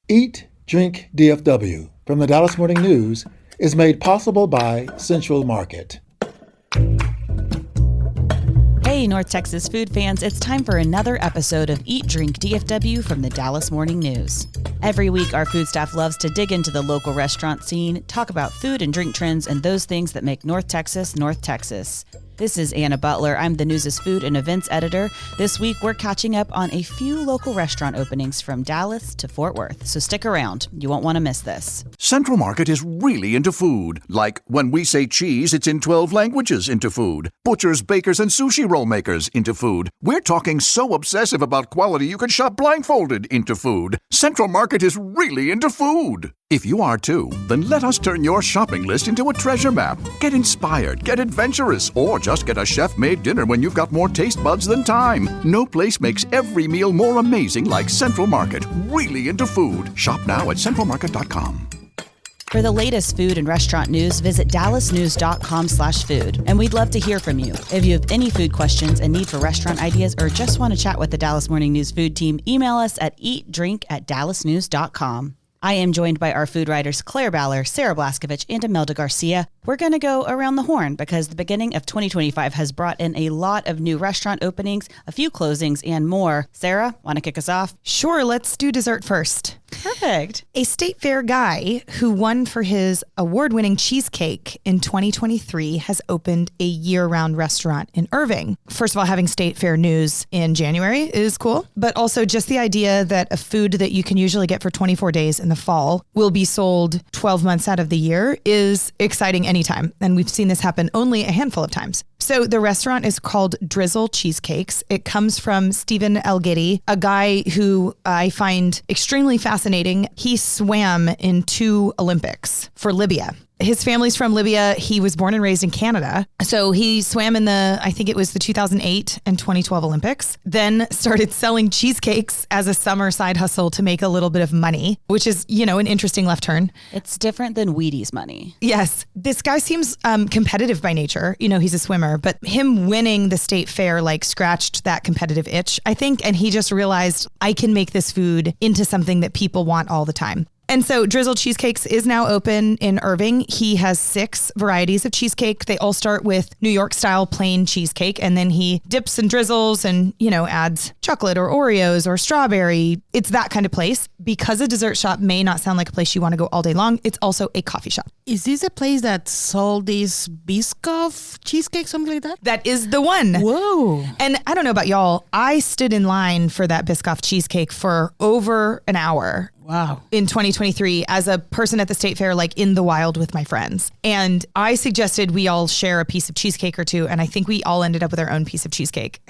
Eat, Drink, DFW from the Dallas Morning News is made possible by Central Market. Hey, North Texas food fans, it's time for another episode of Eat, Drink, DFW from the Dallas Morning News. Every week, our food staff loves to dig into the local restaurant scene, talk about food and drink trends, and those things that make North Texas, North Texas. This is Anna Butler. I'm the News' food and events editor. This week, we're catching up on a few local restaurant openings from Dallas to Fort Worth. So stick around. You won't want to miss this. Central Market is really into food. Like when we say cheese, it's in 12 languages into food. Butchers, bakers, and sushi roll makers into food. We're talking so obsessive about quality you can shop blindfolded into food. Central Market is really into food. If you are too, then let us turn your shopping list into a treasure map. Get inspired, get adventurous, or just get a chef-made dinner when you've got more taste buds than time. No place makes every meal more amazing like Central Market. Really into food. Shop now at centralmarket.com. For the latest food and restaurant news, visit dallasnews.com/food. And we'd love to hear from you. If you have any food questions, a need for restaurant ideas, or just want to chat with the Dallas Morning News food team, email us at eatdrink@dallasnews.com. I am joined by our food writers Claire Baller, Sarah Blaskovich, and Imelda Garcia. We're going to go around the horn because the beginning of 2025 has brought in a lot of new restaurant openings, a few closings, and more. Sarah, want to kick us off? Sure, let's do dessert first. Perfect. A state fair guy who won for his award-winning cheesecake in 2023 has opened a year-round restaurant in Irving. First of all, having state fair news in January is cool, but also just the idea that a food that you can usually get for 24 days in the fall will be sold 12 months out of the year is exciting anytime. And we've seen this happen only a handful of times. So the restaurant is called Drizzle Cheesecakes. It comes from Stephen Elgiddy, a guy who I find extremely fascinating. He swam in 2 Olympics for Libya. His family's from Libya. He was born and raised in Canada. So he swam in I think it was the 2008 and 2012 Olympics, then started selling cheesecakes as a summer side hustle to make a little bit of money, which is, an interesting left turn. It's different than Wheaties money. Yes. This guy seems competitive by nature. He's a swimmer, but him winning the state fair scratched that competitive itch, I think. And he just realized I can make this food into something that people want all the time. And so Drizzle Cheesecakes is now open in Irving. He has 6 varieties of cheesecake. They all start with New York style plain cheesecake. And then he dips and drizzles and, adds chocolate or Oreos or strawberry. It's that kind of place. Because a dessert shop may not sound like a place you want to go all day long, it's also a coffee shop. Is this a place that sold this Biscoff cheesecake, something like that? That is the one. Whoa. And I don't know about y'all. I stood in line for that Biscoff cheesecake for over an hour. Wow. In 2023 as a person at the state fair, in the wild with my friends. And I suggested we all share a piece of cheesecake or two. And I think we all ended up with our own piece of cheesecake.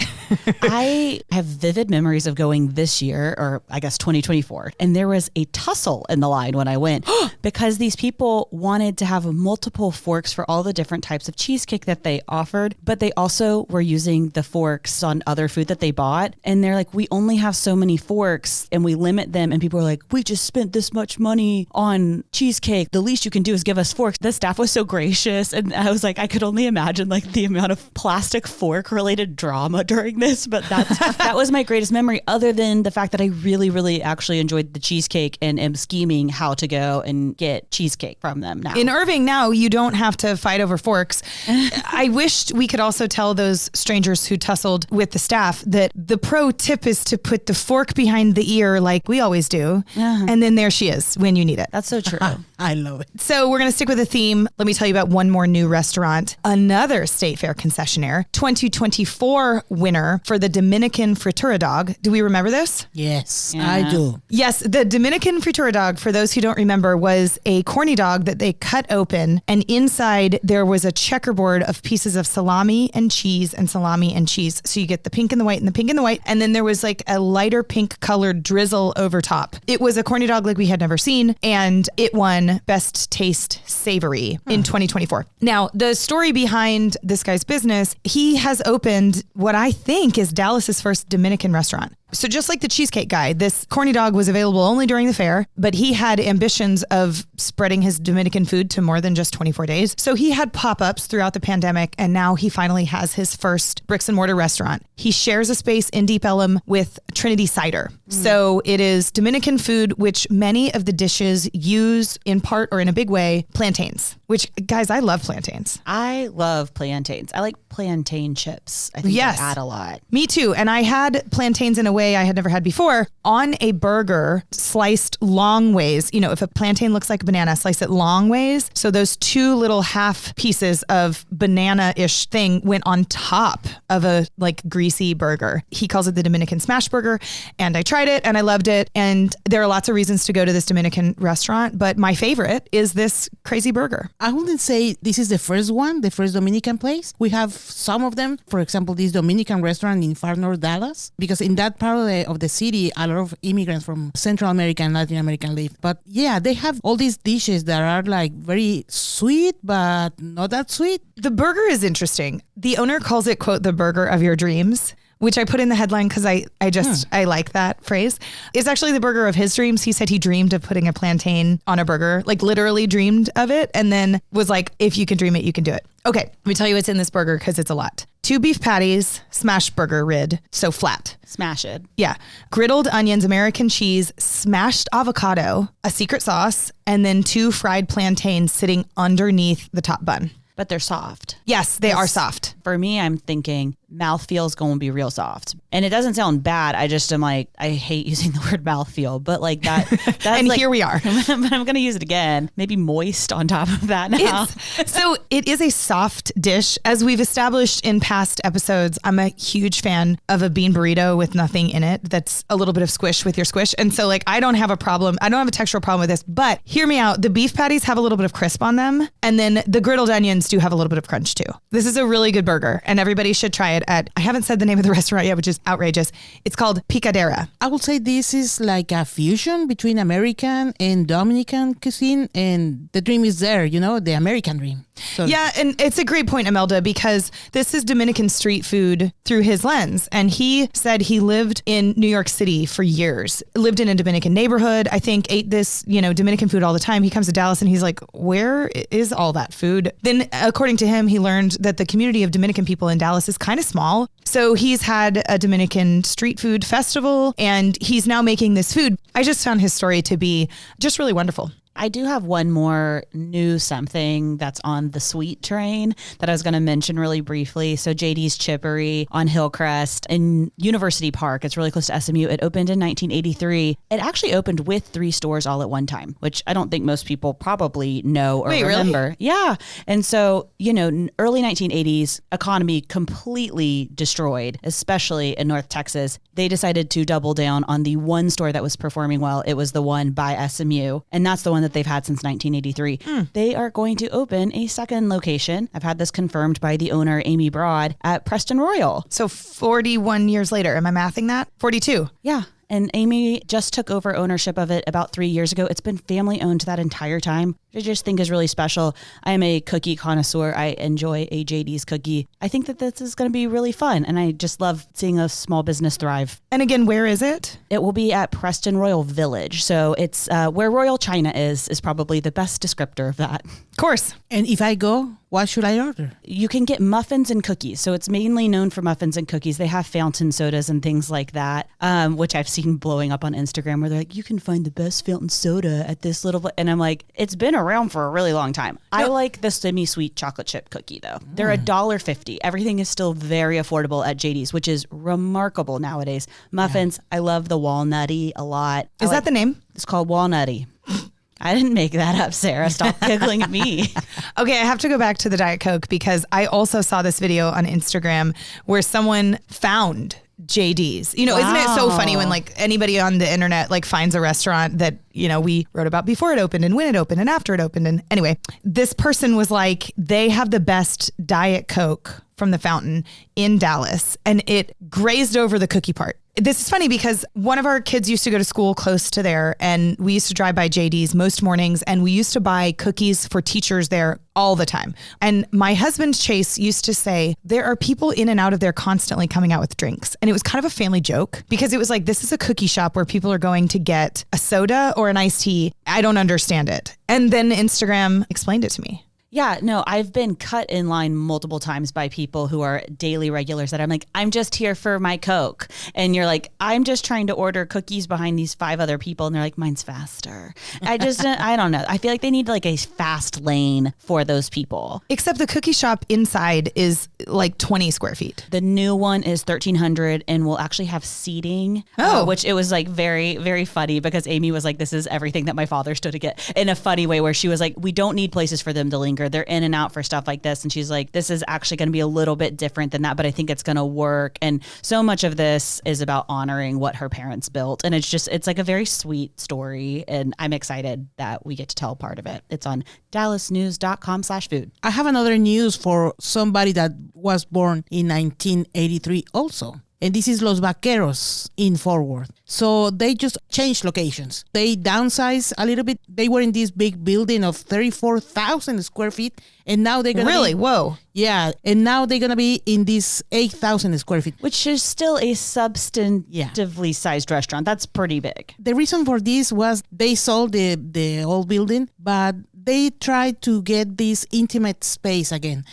I have vivid memories of going this year, or I guess 2024. And there was a tussle in the line when I went because these people wanted to have multiple forks for all the different types of cheesecake that they offered. But they also were using the forks on other food that they bought. And they're like, we only have so many forks and we limit them. And people are like, we just spent this much money on cheesecake. The least you can do is give us forks. The staff was so gracious. And I was like, I could only imagine the amount of plastic fork related drama during this. But that was my greatest memory, other than the fact that I really, really actually enjoyed the cheesecake and am scheming how to go and get cheesecake from them now. In Irving now, you don't have to fight over forks. I wished we could also tell those strangers who tussled with the staff that the pro tip is to put the fork behind the ear like we always do. And then there she is when you need it. That's so true. I love it. So we're going to stick with the theme. Let me tell you about one more new restaurant, another state fair concessionaire, 2024 winner for the Dominican Fritura Dog. Do we remember this? Yes, Yeah. I do. Yes, the Dominican Fritura Dog, for those who don't remember, was a corny dog that they cut open, and inside there was a checkerboard of pieces of salami and cheese and salami and cheese. So you get the pink and the white and the pink and the white, and then there was a lighter pink colored drizzle over top. It was a corny dog like we had never seen, and it won Best Taste Savory in 2024. Now, the story behind this guy's business, he has opened what I think is Dallas's first Dominican restaurant. So just like the cheesecake guy, this corny dog was available only during the fair, but he had ambitions of spreading his Dominican food to more than just 24 days. So he had pop-ups throughout the pandemic, and now he finally has his first bricks and mortar restaurant. He shares a space in Deep Ellum with Trinity Cider. So it is Dominican food, which many of the dishes use in part or in a big way, plantains, which guys, I love plantains. I love plantains. I like plantain chips. I think Yes. they add a lot. Me too. And I had plantains in a way I had never had before on a burger sliced long ways. You know, if a plantain looks like a banana, slice it long ways. So those two little half pieces of banana-ish thing went on top of a like greasy burger. He calls it the Dominican smash burger. And I tried it and I loved it. And there are lots of reasons to go to this Dominican restaurant, but my favorite is this crazy burger. I wouldn't say this is the first one, the first Dominican place. We have some of them. For example, this Dominican restaurant in far north Dallas, because in that part of the city, a lot of immigrants from Central America and Latin America live. But yeah, they have all these dishes that are like very sweet, but not that sweet. The burger is interesting. The owner calls it, quote, the burger of your dreams, which I put in the headline because I like that phrase. It's actually the burger of his dreams. He said he dreamed of putting a plantain on a burger, like literally dreamed of it, and then was like, if you can dream it, you can do it. Okay, let me tell you what's in this burger because it's a lot. 2 beef patties, smashed burger rid, so flat. Smash it. Yeah. Griddled onions, American cheese, smashed avocado, a secret sauce, and then 2 fried plantains sitting underneath the top bun. But they're soft. Yes, they are soft. For me, I'm thinking mouthfeel is going to be real soft. And it doesn't sound bad. I just am like, I hate using the word mouthfeel, but like that. That's And like, here we are. But I'm going to use it again. Maybe moist on top of that now. So it is a soft dish. As we've established in past episodes, I'm a huge fan of a bean burrito with nothing in it. That's a little bit of squish with your squish. And so like, I don't have a textural problem with this, but hear me out. The beef patties have a little bit of crisp on them. And then the griddled onions do have a little bit of crunch too. This is a really good burger and everybody should try it at, I haven't said the name of the restaurant yet, which is outrageous. It's called Picadera. I would say this is like a fusion between American and Dominican cuisine, and the dream is there, the American dream. So Yeah, and it's a great point, Imelda, because this is Dominican street food through his lens. And he said he lived in New York City for years, lived in a Dominican neighborhood, I think ate this, Dominican food all the time. He comes to Dallas and he's like, where is all that food? Then according to him, he learned that the community of Dominican people in Dallas is kind of small. So he's had a Dominican street food festival and he's now making this food. I just found his story to be just really wonderful. I do have one more new something that's on the sweet train that I was going to mention really briefly. So JD's Chippery on Hillcrest in University Park. It's really close to SMU. It opened in 1983. It actually opened with 3 stores all at one time, which I don't think most people probably know or remember. Really? Yeah. And so, early 1980s, economy completely destroyed, especially in North Texas. They decided to double down on the one store that was performing well. It was the one by SMU. And that's the one that they've had since 1983. They are going to open a second location. I've had this confirmed by the owner, Amy Broad, at Preston Royal. So 41 years later, am I mathing that? 42. Yeah. And Amy just took over ownership of it about 3 years ago. It's been family owned that entire time, which I just think is really special. I am a cookie connoisseur. I enjoy a JD's cookie. I think that this is going to be really fun. And I just love seeing a small business thrive. And again, where is it? It will be at Preston Royal Village. So it's where Royal China is probably the best descriptor of that. Of course. And if I go, what should I order? You can get muffins and cookies. So it's mainly known for muffins and cookies. They have fountain sodas and things like that, which I've seen blowing up on Instagram where they're like, you can find the best fountain soda at this little... And I'm like, it's been around for a really long time. I like the semi-sweet chocolate chip cookie, though. They're $1.50. Everything is still very affordable at JD's, which is remarkable nowadays. Muffins, I love the walnutty a lot. Is that the name? It's called walnutty. I didn't make that up, Sarah. Stop giggling at me. Okay, I have to go back to the Diet Coke because I also saw this video on Instagram where someone found JD's. Isn't it so funny when like anybody on the internet like finds a restaurant that, we wrote about before it opened and when it opened and after it opened. And anyway, this person was like, they have the best Diet Coke from the fountain in Dallas and it grazed over the cookie part. This is funny because one of our kids used to go to school close to there, and we used to drive by JD's most mornings, and we used to buy cookies for teachers there all the time. And my husband Chase used to say, there are people in and out of there constantly coming out with drinks. And it was kind of a family joke because it was like, this is a cookie shop where people are going to get a soda or an iced tea. I don't understand it. And then Instagram explained it to me. Yeah, no, I've been cut in line multiple times by people who are daily regulars that I'm like, I'm just here for my Coke. And you're like, I'm just trying to order cookies behind these 5 other people. And they're like, mine's faster. I don't know. I feel like they need like a fast lane for those people. Except the cookie shop inside is like 20 square feet. The new one is 1,300 and will actually have seating, which it was like very, very funny because Amy was like, this is everything that my father stood to get in a funny way where she was like, we don't need places for them to linger. They're in and out for stuff like this. And she's like, this is actually going to be a little bit different than that, but I think it's going to work. And so much of this is about honoring what her parents built. And it's like a very sweet story. And I'm excited that we get to tell part of it. It's on dallasnews.com/food. I have another news for somebody that was born in 1983 also. And this is Los Vaqueros in Fort Worth. So they just changed locations. They downsized a little bit. They were in this big building of 34,000 square feet. And now they're going to Really? Whoa. Yeah. And now they're going to be in this 8,000 square feet. Which is still a substantively sized restaurant. That's pretty big. The reason for this was they sold the old building, but they tried to get this intimate space again.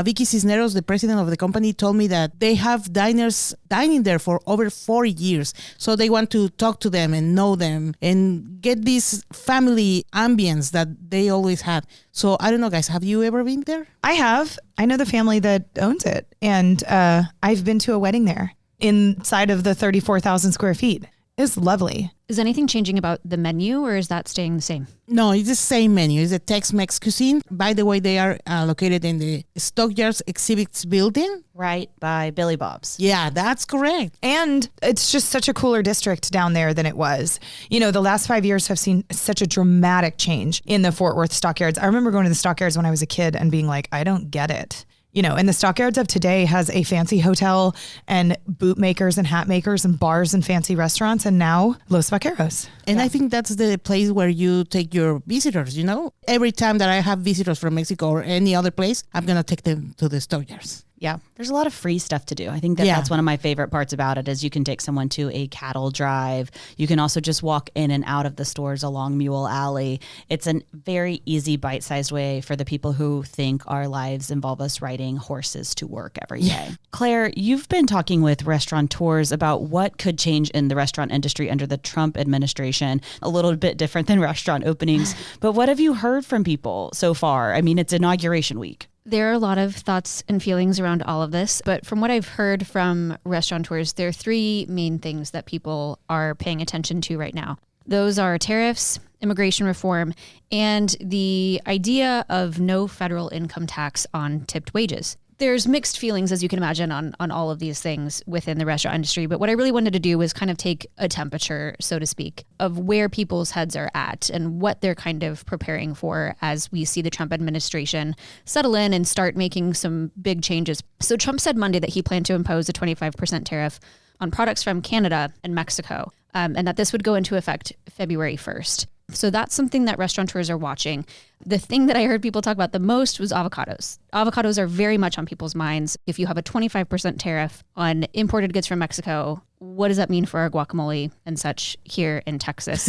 Vicky Cisneros, the president of the company, told me that they have diners dining there for over 4 years. So they want to talk to them and know them and get this family ambience that they always had. So I don't know, guys, have you ever been there? I have. I know the family that owns it. And I've been to a wedding there inside of the 34,000 square feet. It's lovely. Is anything changing about the menu or is that staying the same? No, it's the same menu. It's a Tex-Mex cuisine. By the way, they are located in the Stockyards Exhibits building. Right by Billy Bob's. Yeah, that's correct. And it's just such a cooler district down there than it was. You know, the last 5 years have seen such a dramatic change in the Fort Worth Stockyards. I remember going to the Stockyards when I was a kid and being like, I don't get it. You know, and the Stockyards of today has a fancy hotel and boot makers and hat makers and bars and fancy restaurants. And now Los Vaqueros. And I think that's the place where you take your visitors, you know. Every time that I have visitors from Mexico or any other place, I'm going to take them to the Stockyards. Yeah, there's a lot of free stuff to do. I think that's one of my favorite parts about it is you can take someone to a cattle drive. You can also just walk in and out of the stores along Mule Alley. It's a very easy bite-sized way for the people who think our lives involve us riding horses to work every day. Claire, you've been talking with restaurateurs about what could change in the restaurant industry under the Trump administration, a little bit different than restaurant openings. But what have you heard from people so far? I mean, it's inauguration week. There are a lot of thoughts and feelings around all of this, but from what I've heard from restaurateurs, there are 3 main things that people are paying attention to right now. Those are tariffs, immigration reform, and the idea of no federal income tax on tipped wages. There's mixed feelings, as you can imagine, on all of these things within the restaurant industry. But what I really wanted to do was kind of take a temperature, so to speak, of where people's heads are at and what they're kind of preparing for as we see the Trump administration settle in and start making some big changes. So Trump said Monday that he planned to impose a 25% tariff on products from Canada and Mexico, and that this would go into effect February 1st. So that's something that restaurateurs are watching. The thing that I heard people talk about the most was avocados. Avocados are very much on people's minds. If you have a 25% tariff on imported goods from Mexico, what does that mean for our guacamole and such here in Texas?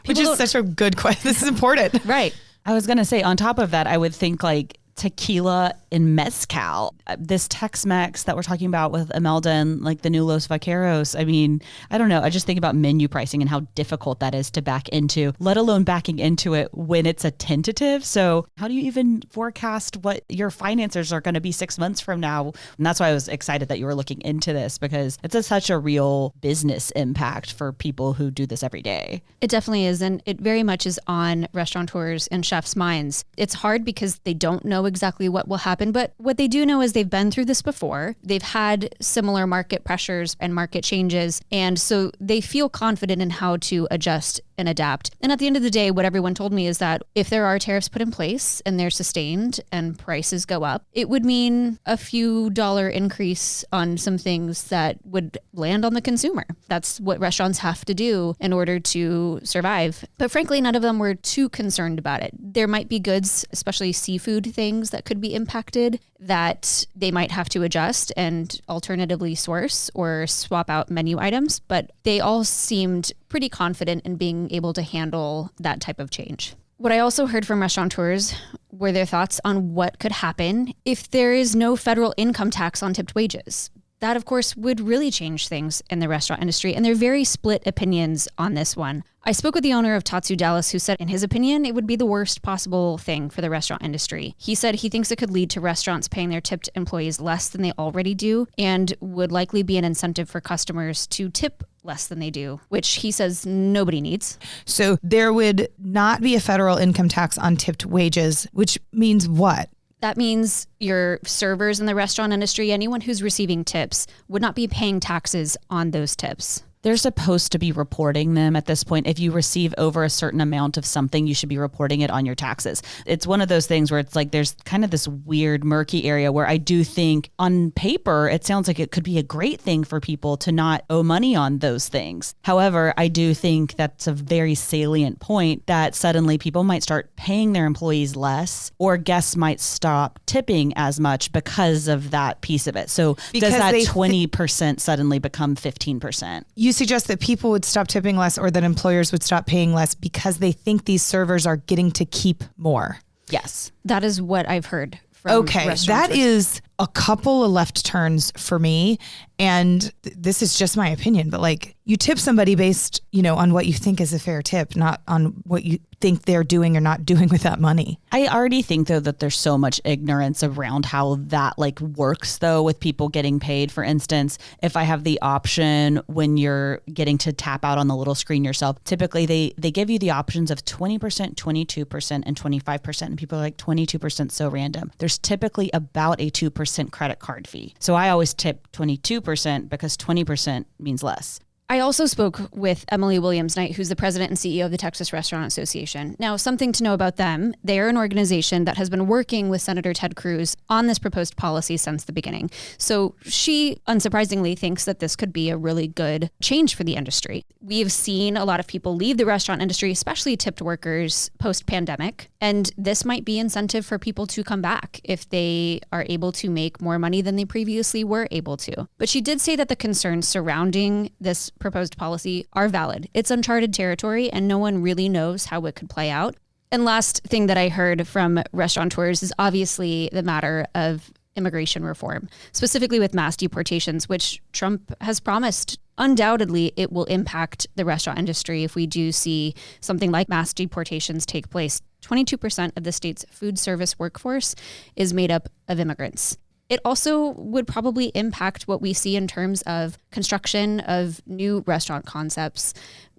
Which is such a good question. This is important. Right. I was going to say, on top of that, I would think like tequila and mezcal. This Tex-Mex that we're talking about with Imelda and like the new Los Vaqueros. I mean, I don't know. I just think about menu pricing and how difficult that is to back into, let alone backing into it when it's a tentative. So how do you even forecast what your finances are going to be 6 months from now? And that's why I was excited that you were looking into this because it's such a real business impact for people who do this every day. It definitely is. And it very much is on restaurateurs and chefs' minds. It's hard because they don't know exactly what will happen, but what they do know is they've been through this before. They've had similar market pressures and market changes, and so they feel confident in how to adjust and adapt. And at the end of the day, what everyone told me is that if there are tariffs put in place and they're sustained and prices go up, it would mean a few dollar increase on some things that would land on the consumer. That's what restaurants have to do in order to survive. But frankly, none of them were too concerned about it. There might be goods, especially seafood things, that could be impacted that they might have to adjust and alternatively source or swap out menu items. But they all seemed pretty confident in being able to handle that type of change. What I also heard from restaurateurs were their thoughts on what could happen if there is no federal income tax on tipped wages. That, of course, would really change things in the restaurant industry, and they're very split opinions on this one. I spoke with the owner of Tatsu Dallas, who said, in his opinion, it would be the worst possible thing for the restaurant industry. He said he thinks it could lead to restaurants paying their tipped employees less than they already do, and would likely be an incentive for customers to tip less than they do, which he says nobody needs. So there would not be a federal income tax on tipped wages, which means what? That means your servers in the restaurant industry, anyone who's receiving tips, would not be paying taxes on those tips. They're supposed to be reporting them at this point. If you receive over a certain amount of something, you should be reporting it on your taxes. It's one of those things where it's like there's kind of this weird murky area where I do think on paper, it sounds like it could be a great thing for people to not owe money on those things. However, I do think that's a very salient point that suddenly people might start paying their employees less, or guests might stop tipping as much because of that piece of it. So Because does that they 20% suddenly become 15%? You suggest that people would stop tipping less, or that employers would stop paying less because they think these servers are getting to keep more. Yes. That is what I've heard from Okay, restaurateurs. that is a couple of left turns for me. And this is just my opinion, but like you tip somebody based, on what you think is a fair tip, not on what you think they're doing or not doing with that money. I already think though that there's so much ignorance around how that works though with people getting paid. For instance, if I have the option when you're getting to tap out on the little screen yourself, typically they give you the options of 20%, 22%, and 25%. And people are like 22% so random. There's typically about a 2% credit card fee. So I always tip 22% because 20% means less. I also spoke with Emily Williams-Knight, who's the president and CEO of the Texas Restaurant Association. Now, something to know about them, they are an organization that has been working with Senator Ted Cruz on this proposed policy since the beginning. So she, unsurprisingly, thinks that this could be a really good change for the industry. We've seen a lot of people leave the restaurant industry, especially tipped workers, post-pandemic, and this might be incentive for people to come back if they are able to make more money than they previously were able to. But she did say that the concerns surrounding this proposed policy are valid. It's uncharted territory and no one really knows how it could play out. And last thing that I heard from restaurateurs is obviously the matter of immigration reform, specifically with mass deportations, which Trump has promised. Undoubtedly, it will impact the restaurant industry if we do see something like mass deportations take place. 22% of the state's food service workforce is made up of immigrants. It also would probably impact what we see in terms of construction of new restaurant concepts.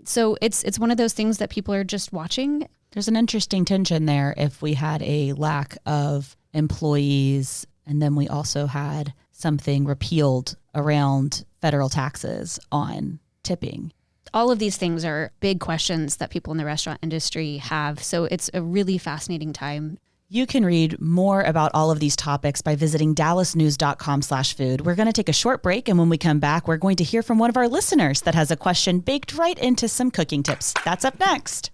So it's one of those things that people are just watching. There's an interesting tension there if we had a lack of employees and then we also had something repealed around federal taxes on tipping. All of these things are big questions that people in the restaurant industry have. So it's a really fascinating time. You can read more about all of these topics by visiting dallasnews.com/food. We're going to take a short break, and when we come back, we're going to hear from one of our listeners that has a question baked right into some cooking tips. That's up next.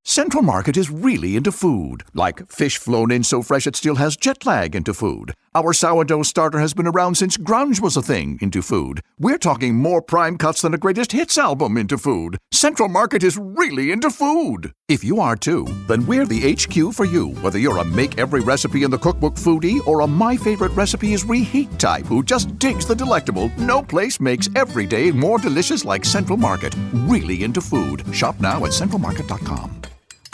Central Market is really into food, like fish flown in so fresh it still has jet lag into food. Our sourdough starter has been around since grunge was a thing into food. We're talking more prime cuts than a greatest hits album into food. Central Market is really into food. If you are too, then we're the HQ for you, whether you're a make every recipe in the cookbook foodie or a my favorite recipe is reheat type who just digs the delectable. No place makes every day more delicious like Central Market. Really into food. Shop now at centralmarket.com.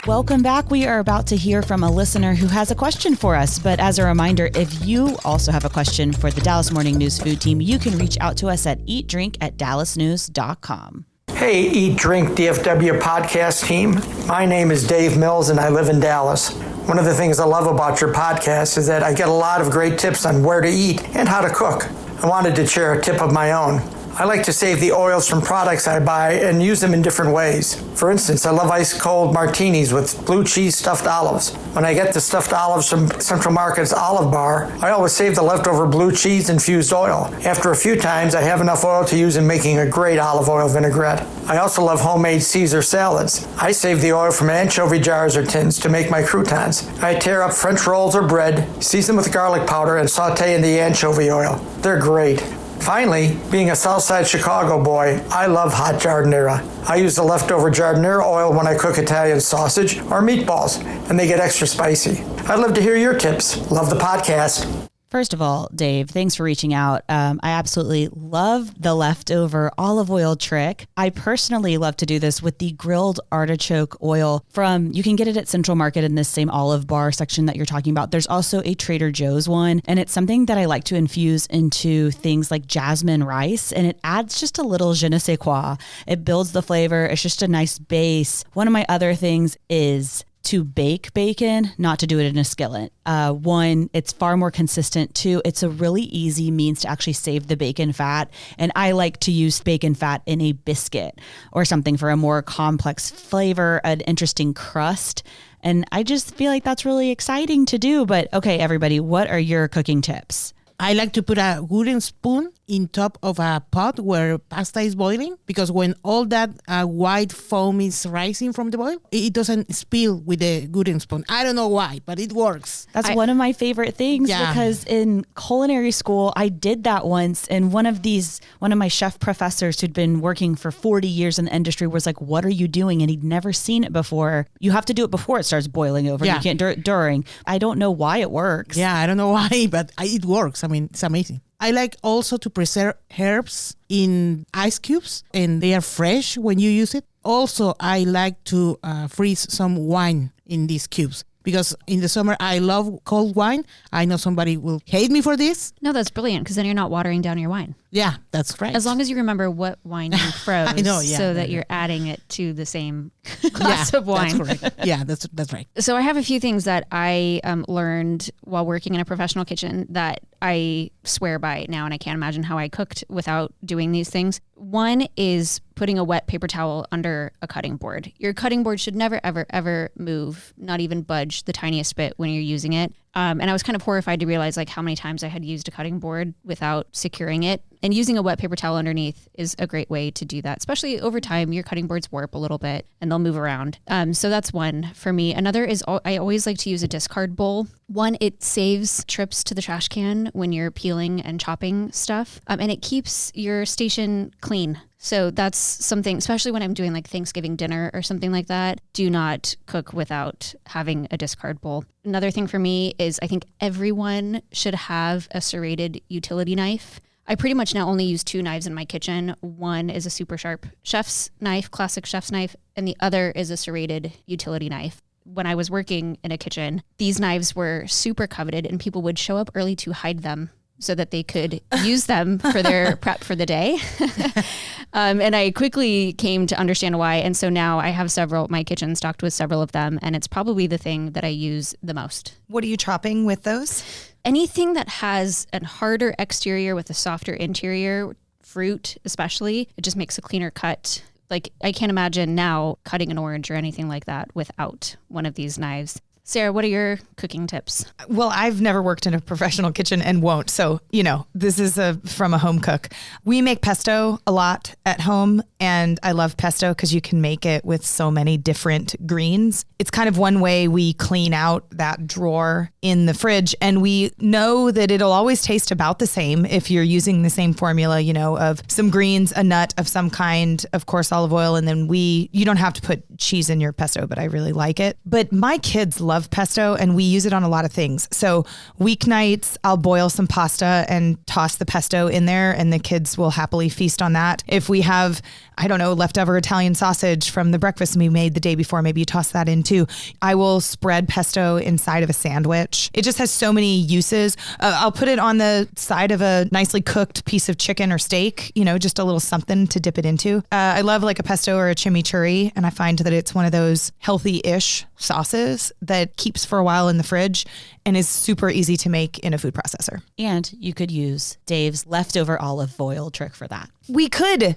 Welcome back. We are about to hear from a listener who has a question for us. But as a reminder, if you also have a question for the Dallas Morning News food team, you can reach out to us at eatdrink@dallasnews.com. Hey, Eat Drink DFW podcast team. My name is Dave Mills and I live in Dallas. One of the things I love about your podcast is that I get a lot of great tips on where to eat and how to cook. I wanted to share a tip of my own. I like to save the oils from products I buy and use them in different ways. For instance, I love ice cold martinis with blue cheese stuffed olives. When I get the stuffed olives from Central Market's Olive Bar, I always save the leftover blue cheese infused oil. After a few times, I have enough oil to use in making a great olive oil vinaigrette. I also love homemade Caesar salads. I save the oil from anchovy jars or tins to make my croutons. I tear up French rolls or bread, season with garlic powder, and saute in the anchovy oil. They're great. Finally, being a Southside Chicago boy, I love hot giardiniera. I use the leftover giardiniera oil when I cook Italian sausage or meatballs, and they get extra spicy. I'd love to hear your tips. Love the podcast. First of all, Dave, thanks for reaching out. I absolutely love the leftover olive oil trick. I personally love to do this with the grilled artichoke oil you can get it at Central Market in this same olive bar section that you're talking about. There's also a Trader Joe's one, and it's something that I like to infuse into things like jasmine rice, and it adds just a little je ne sais quoi. It builds the flavor. It's just a nice base. One of my other things is to bake bacon, not to do it in a skillet. One, it's far more consistent. Two, it's a really easy means to actually save the bacon fat. And I like to use bacon fat in a biscuit or something for a more complex flavor, an interesting crust. And I just feel like that's really exciting to do. But okay, everybody, what are your cooking tips? I like to put a wooden spoon in top of a pot where pasta is boiling, because when all that white foam is rising from the boil, it doesn't spill with the wooden spoon. I don't know why, but it works. That's one of my favorite things, because in culinary school, I did that once. And one of my chef professors who'd been working for 40 years in the industry was like, what are you doing? And he'd never seen it before. You have to do it before it starts boiling over. Yeah. You can't do it during. I don't know why it works. Yeah, I don't know why, but it works. I mean, it's amazing. I like also to preserve herbs in ice cubes, and they are fresh when you use it. Also, I like to freeze some wine in these cubes, because in the summer, I love cold wine. I know somebody will hate me for this. No, that's brilliant, because then you're not watering down your wine. Yeah, that's right. As long as you remember what wine you froze, I know, yeah, so that you're adding it to the same glass of wine. That's correct. Yeah, that's right. So I have a few things that I learned while working in a professional kitchen that I swear by now, and I can't imagine how I cooked without doing these things. One is putting a wet paper towel under a cutting board. Your cutting board should never, ever, ever move, not even budge the tiniest bit when you're using it. And I was kind of horrified to realize like how many times I had used a cutting board without securing it. And using a wet paper towel underneath is a great way to do that, especially over time. Your cutting boards warp a little bit and they'll move around. So that's one for me. Another is I always like to use a discard bowl. One, it saves trips to the trash can when you're peeling and chopping stuff. And it keeps your station clean. So that's something, especially when I'm doing like Thanksgiving dinner or something like that, do not cook without having a discard bowl. Another thing for me is I think everyone should have a serrated utility knife. I pretty much now only use two knives in my kitchen. One is a super sharp chef's knife, classic chef's knife, and the other is a serrated utility knife. When I was working in a kitchen, these knives were super coveted and people would show up early to hide them so that they could use them for their prep for the day. And I quickly came to understand why. And so now I have my kitchen stocked with several of them, and it's probably the thing that I use the most. What are you chopping with those? Anything that has a harder exterior with a softer interior, fruit especially, it just makes a cleaner cut. Like I can't imagine now cutting an orange or anything like that without one of these knives. Sarah, what are your cooking tips? Well, I've never worked in a professional kitchen and won't. So, this is from a home cook. We make pesto a lot at home, and I love pesto because you can make it with so many different greens. It's kind of one way we clean out that drawer in the fridge, and we know that it'll always taste about the same if you're using the same formula, of some greens, a nut of some kind, of course, olive oil, and then you don't have to put cheese in your pesto, but I really like it. But my kids love pesto, and we use it on a lot of things. So weeknights, I'll boil some pasta and toss the pesto in there, and the kids will happily feast on that. If we have, leftover Italian sausage from the breakfast we made the day before, maybe you toss that in too. I will spread pesto inside of a sandwich. It just has so many uses. I'll put it on the side of a nicely cooked piece of chicken or steak, just a little something to dip it into. I love like a pesto or a chimichurri, and I find that it's one of those healthy-ish sauces that keeps for a while in the fridge and is super easy to make in a food processor. And you could use Dave's leftover olive oil trick for that. We could.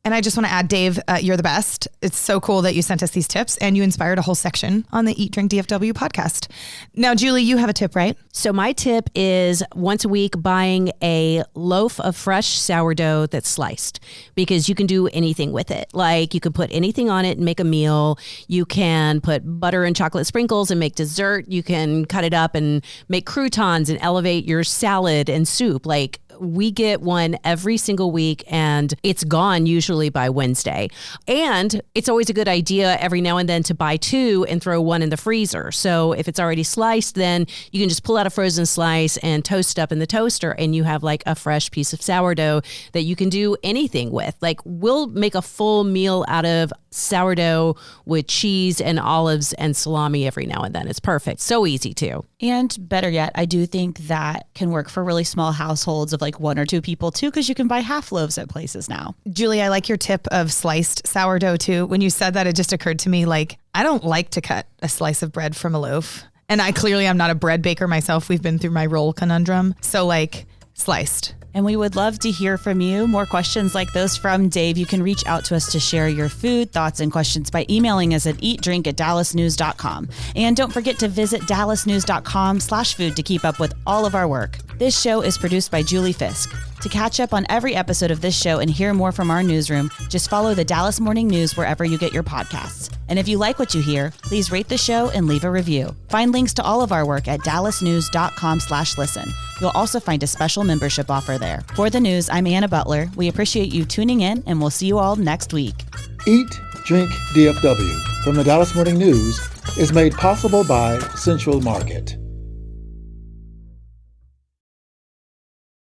And I just want to add, Dave, you're the best. It's so cool that you sent us these tips and you inspired a whole section on the Eat, Drink, DFW podcast. Now, Julie, you have a tip, right? So my tip is once a week buying a loaf of fresh sourdough that's sliced, because you can do anything with it. Like you could put anything on it and make a meal. You can put butter and chocolate sprinkles and make dessert. You can cut it up and make croutons and elevate your salad and soup. Like we get one every single week and it's gone usually by Wednesday. And it's always a good idea every now and then to buy two and throw one in the freezer. So if it's already sliced, then you can just pull out a frozen slice and toast up in the toaster and you have like a fresh piece of sourdough that you can do anything with. Like we'll make a full meal out of sourdough with cheese and olives and salami every now and then. It's perfect. So easy too. And better yet, I do think that can work for really small households of like one or two people too, because you can buy half loaves at places now. Julie, I like your tip of sliced sourdough too. When you said that, it just occurred to me, like, I don't like to cut a slice of bread from a loaf. And I clearly am not a bread baker myself. We've been through my roll conundrum. So like sliced. And we would love to hear from you. More questions like those from Dave. You can reach out to us to share your food, thoughts, and questions by emailing us at eatdrink@dallasnews.com. And don't forget to visit dallasnews.com/food to keep up with all of our work. This show is produced by Julie Fisk. To catch up on every episode of this show and hear more from our newsroom, just follow the Dallas Morning News wherever you get your podcasts. And if you like what you hear, please rate the show and leave a review. Find links to all of our work at dallasnews.com/listen. You'll also find a special membership offer there. For the news, I'm Anna Butler. We appreciate you tuning in, and we'll see you all next week. Eat, Drink, DFW from the Dallas Morning News is made possible by Central Market.